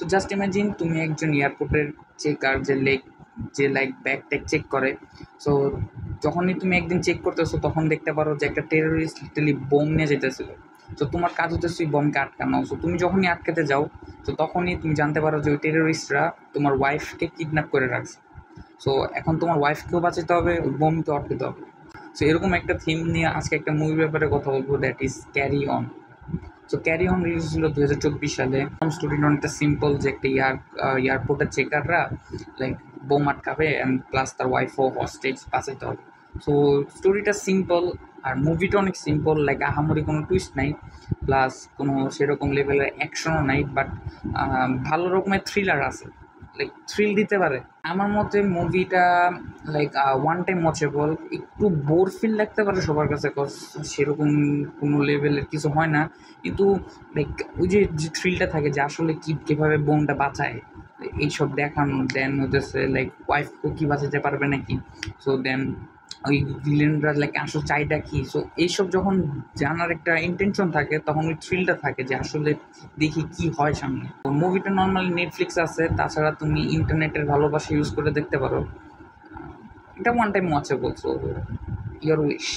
So just imagine তুমি একজন এয়ারপোর্টের চেকার যে লাইক ব্যাগ ট্যাগ চেক করে। সো যখনই তুমি একদিন চেক করতেছো তখন দেখতে পারো যে একটা টেরোরিস্ট লিটারালি বোম নিয়ে যেতেছিল। তো তোমার কাজ হচ্ছে ওই বোমকে আটকানো। সো তুমি যখনই আটকাতে যাও, তো তখনই তুমি জানতে পারো যে ওই টেরোরিস্টরা তোমার ওয়াইফকে কিডন্যাপ করে রাখছে। সো এখন তোমার ওয়াইফকেও বাঁচাতে হবে, ওই বোমকে আটকাতে হবে। সো এরকম একটা থিম নিয়ে আজকে একটা মুভির ব্যাপারে কথা বলবো, that is carry on. So carry on release ছিল 2024 সালে। স্টোরিটা অনেকটা সিম্পল, যে একটা এয়ারপোর্টের চেকাররা লাইক বোম আটকাবে অ্যান্ড প্লাস তার ওয়াইফও হস্টেজ বাঁচাতে হবে। সো স্টোরিটা সিম্পল, আর মুভিটা অনেক সিম্পল, লাইক আহামরি কোনো টুইস্ট নাই, প্লাস কোনো সেরকম লেভেলের অ্যাকশনও নাই, বাট ভালো রকমের থ্রিলার আছে, লাইক থ্রিল দিতে পারে। আমার মতে মুভিটা লাইক ওয়ান টাইম ওয়াচেবল। একটু বোর ফিল লাগতে পারে সবার কাছে, কজ সেরকম কোনো লেভেলের কিছু হয় না, কিন্তু লাইক ওই যে থ্রিলটা থাকে যে আসলে কীভাবে বোনটা বাঁচায় এইসব দেখানো, দেন হতেছে লাইক ওয়াইফকে কী বাঁচাতে পারবে নাকি। সো দেন ওই ভিলেনরা লাইক আসলে চাইটা কি। সো এইসব যখন জানার একটা ইন্টেনশন থাকে, তখন ওই থ্রিলটা থাকে যে আসলে দেখি কি হয় সামনে। তো মুভিটা নর্মালি নেটফ্লিক্স আছে, তাছাড়া তুমি ইন্টারনেটের ভালোবাসা ইউজ করে দেখতে পারো। এটা one time watchable, so your wish.